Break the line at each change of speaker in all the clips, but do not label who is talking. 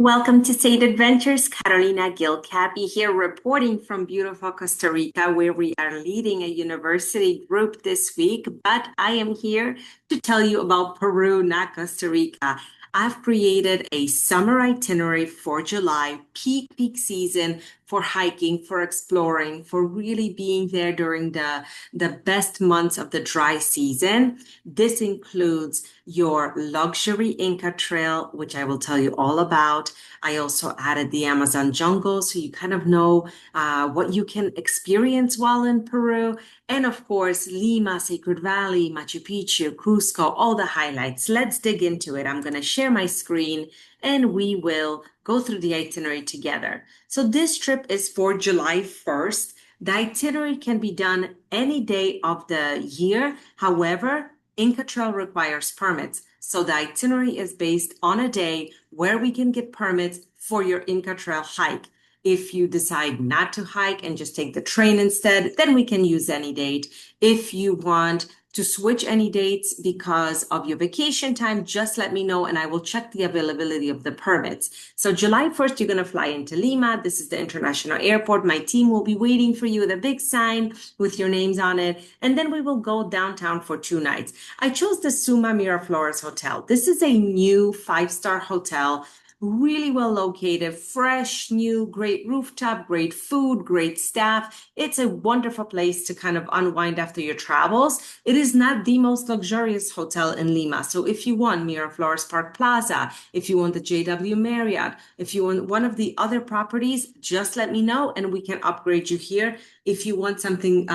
Welcome to State Adventures. Carolina Gilcapi here, reporting from beautiful Costa Rica, where we are leading a university group this week. But I am here to tell you about Peru, not Costa Rica. I've created a summer itinerary for July, peak season for hiking, for exploring, for really being there during the best months of the dry season. This includes your luxury Inca trail, which I will tell you all about. I also added the Amazon jungle, so you kind of know what you can experience while in Peru. And of course, Lima, Sacred Valley, Machu Picchu, Cusco, all the highlights. Let's dig into it. I'm going to share my screen and we will go through the itinerary together. So this trip is for July 1st. The itinerary can be done any day of the year. However, Inca Trail requires permits. So the itinerary is based on a day where we can get permits for your Inca Trail hike. If you decide not to hike and just take the train instead, then we can use any date. If you want to switch any dates because of your vacation time, just let me know and I will check the availability of the permits. So July 1st, you're going to fly into Lima. This is the international airport. My team will be waiting for you with a big sign with your names on it. And then we will go downtown for 2 nights. I chose the Suma Miraflores Hotel. This is a new 5-star hotel, really well located, fresh, new, great rooftop, great food, great staff. It's a wonderful place to kind of unwind after your travels. It is not the most luxurious hotel in Lima. So if you want Miraflores Park Plaza, if you want the JW Marriott, if you want one of the other properties, just let me know and we can upgrade you here. If you want something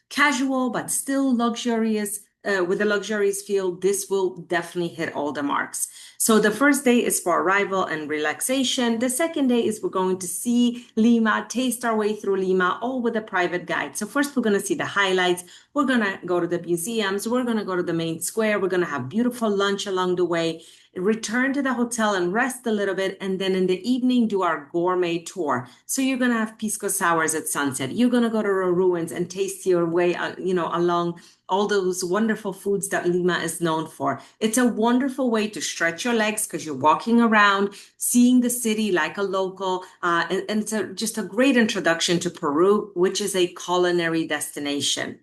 casual but still luxurious, with a luxurious feel, this will definitely hit all the marks. So the first day is for arrival and relaxation. The second day is we're going to see Lima, taste our way through Lima, all with a private guide. So first we're going to see the highlights. We're going to go to the museums. We're going to go to the main square. We're going to have beautiful lunch along the way, return to the hotel and rest a little bit, and then in the evening do our gourmet tour. So you're going to have pisco sours at sunset. You're going to go to the ruins and taste your way, along all those wonderful foods that Lima is known for. It's a wonderful way to stretch your legs because you're walking around, seeing the city like a local, and it's just a great introduction to Peru, which is a culinary destination.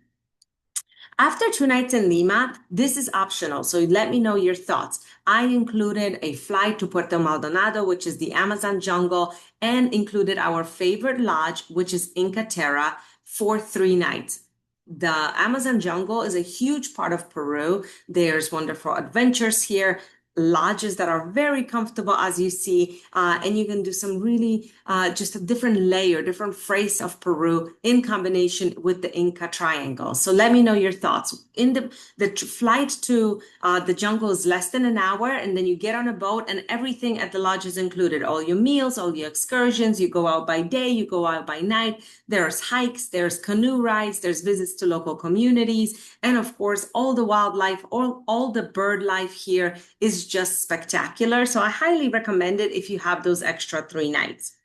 After 2 nights in Lima, this is optional, so let me know your thoughts. I included a flight to Puerto Maldonado, which is the Amazon jungle, and included our favorite lodge, which is Inca Terra, for 3 nights. The Amazon jungle is a huge part of Peru. There's wonderful adventures here, lodges that are very comfortable, as you see, and you can do some really just a different layer, different phrase of Peru in combination with the Inca Triangle. So let me know your thoughts. In the flight to the jungle is less than an hour, and then you get on a boat and everything at the lodge is included. All your meals, all your excursions, you go out by day, you go out by night. There's hikes, there's canoe rides, there's visits to local communities, and of course, all the wildlife, all the bird life here is just spectacular. So I highly recommend it if you have those extra 3 nights.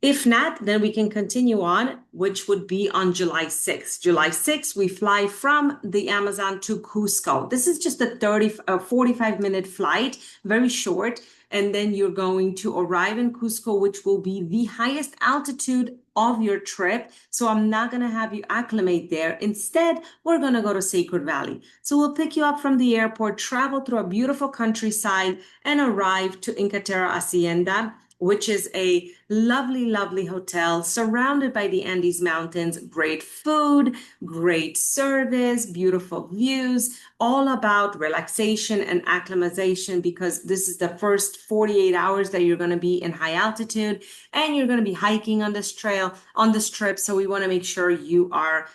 If not, then we can continue on, which would be on July 6th. July 6th, we fly from the Amazon to Cusco. This is just a 45-minute flight, very short. And then you're going to arrive in Cusco, which will be the highest altitude of your trip. So I'm not going to have you acclimate there. Instead, we're going to go to Sacred Valley. So we'll pick you up from the airport, travel through a beautiful countryside, and arrive to Inca Terra Hacienda, which is a lovely, lovely hotel surrounded by the Andes Mountains. Great food, great service, beautiful views, all about relaxation and acclimatization, because this is the first 48 hours that you're going to be in high altitude and you're going to be hiking on this trail, on this trip. So we want to make sure you are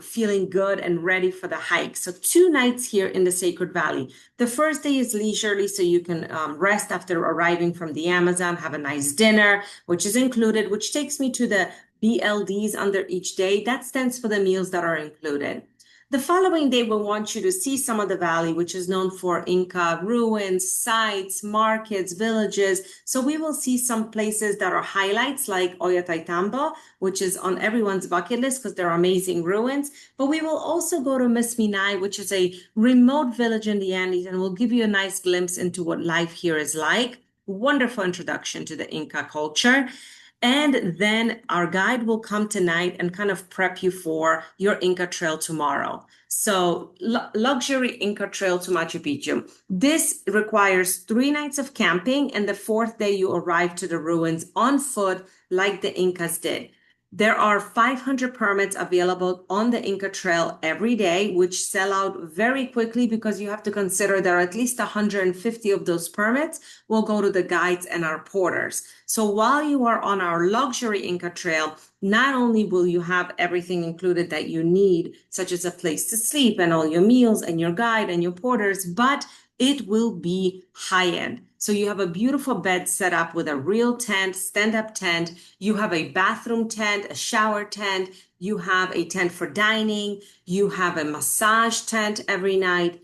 feeling good and ready for the hike. So 2 nights here in the Sacred Valley. The first day is leisurely, so you can rest after arriving from the Amazon, have a nice dinner, which is included, which takes me to the BLDs under each day. That stands for the meals that are included. The following day, we'll want you to see some of the valley, which is known for Inca ruins, sites, markets, villages. So we will see some places that are highlights like Ollantaytambo, which is on everyone's bucket list because they're amazing ruins. But we will also go to Misminay, which is a remote village in the Andes, and we'll give you a nice glimpse into what life here is like. wonderful introduction to the Inca culture. And then our guide will come tonight and kind of prep you for your Inca Trail tomorrow. So, luxury Inca Trail to Machu Picchu. This requires 3 nights of camping, and the fourth day you arrive to the ruins on foot, like the Incas did. There are 500 permits available on the Inca Trail every day, which sell out very quickly because you have to consider there are at least 150 of those permits will go to the guides and our porters. So while you are on our luxury Inca Trail, not only will you have everything included that you need, such as a place to sleep and all your meals and your guide and your porters, but it will be high end. So you have a beautiful bed set up with a real tent, stand-up tent. You have a bathroom tent, a shower tent. You have a tent for dining. You have a massage tent every night.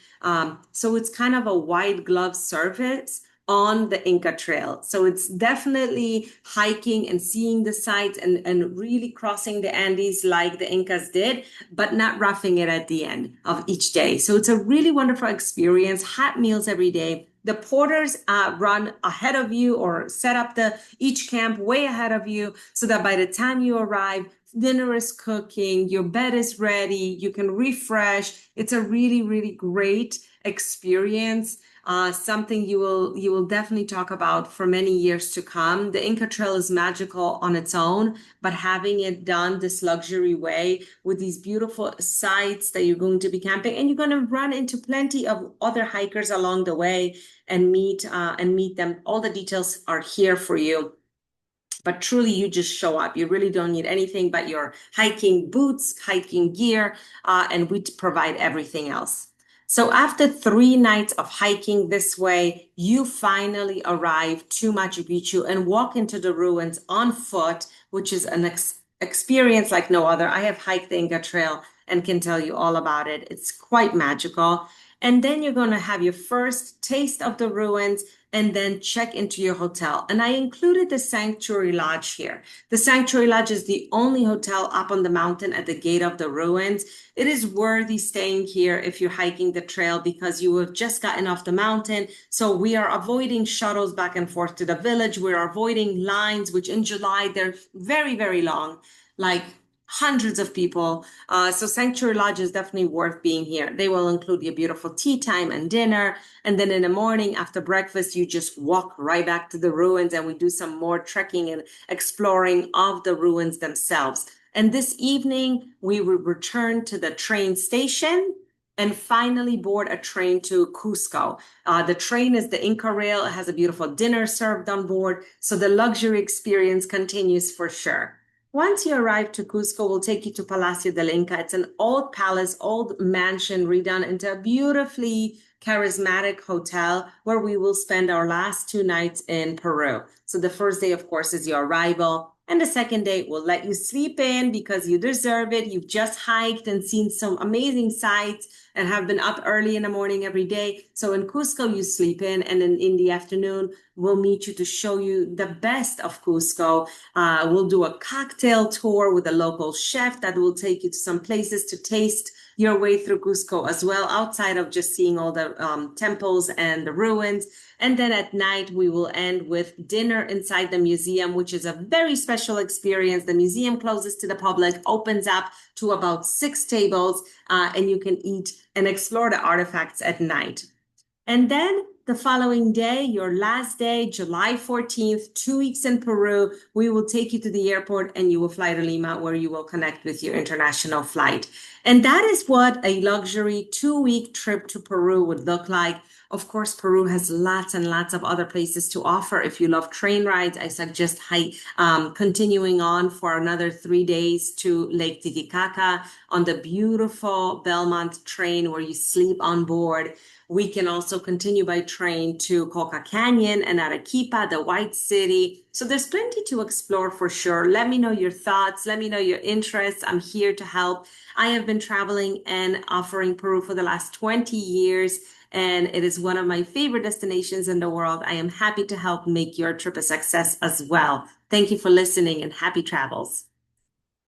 So it's kind of a white glove service on the Inca Trail. So it's definitely hiking and seeing the sights and really crossing the Andes like the Incas did, but not roughing it at the end of each day. So it's a really wonderful experience, hot meals every day. The porters run ahead of you or set up each camp way ahead of you so that by the time you arrive, dinner is cooking, your bed is ready, you can refresh. It's a really, really great experience. Something you will definitely talk about for many years to come. The Inca Trail is magical on its own, but having it done this luxury way with these beautiful sites that you're going to be camping, and you're going to run into plenty of other hikers along the way and meet them. All the details are here for you. But truly, you just show up. You really don't need anything but your hiking boots, hiking gear, and we provide everything else. So after 3 nights of hiking this way, you finally arrive to Machu Picchu and walk into the ruins on foot, which is an experience like no other. I have hiked the Inca Trail and can tell you all about it. It's quite magical. And then you're going to have your first taste of the ruins and then check into your hotel. And I included the Sanctuary Lodge here. The Sanctuary Lodge is the only hotel up on the mountain at the gate of the ruins. It is worthy staying here if you're hiking the trail because you have just gotten off the mountain. So we are avoiding shuttles back and forth to the village. We're avoiding lines, which in July, they're very, very long, like hundreds of people. So Sanctuary Lodge is definitely worth being here. They will include your beautiful tea time and dinner. And then in the morning after breakfast, you just walk right back to the ruins and we do some more trekking and exploring of the ruins themselves. And this evening, we will return to the train station and finally board a train to Cusco. The train is the Inca Rail. It has a beautiful dinner served on board. So the luxury experience continues for sure. Once you arrive to Cusco, we'll take you to Palacio del Inca. It's an old palace, old mansion redone into a beautifully charismatic hotel where we will spend our last 2 nights in Peru. So the first day, of course, is your arrival. And the second day, we'll let you sleep in because you deserve it. You've just hiked and seen some amazing sights and have been up early in the morning every day. So in Cusco, you sleep in, and then in the afternoon, we'll meet you to show you the best of Cusco. We'll do a cocktail tour with a local chef that will take you to some places to taste your way through Cusco as well, outside of just seeing all the temples and the ruins. And then at night, we will end with dinner inside the museum, which is a very special experience. The museum closes to the public, opens up to about 6 tables, and you can eat and explore the artifacts at night. And then the following day, your last day, July 14th, 2 weeks in Peru, we will take you to the airport and you will fly to Lima, where you will connect with your international flight. And that is what a luxury 2-week trip to Peru would look like. Of course, Peru has lots and lots of other places to offer. If you love train rides, I suggest continuing on for another 3 days to Lake Titicaca on the beautiful Belmont train where you sleep on board. We can also continue by train to Coca Canyon and Arequipa, the White City. So there's plenty to explore for sure. Let me know your thoughts. Let me know your interests. I'm here to help. I have been traveling and offering Peru for the last 20 years, and it is one of my favorite destinations in the world. I am happy to help make your trip a success as well. Thank you for listening and happy travels.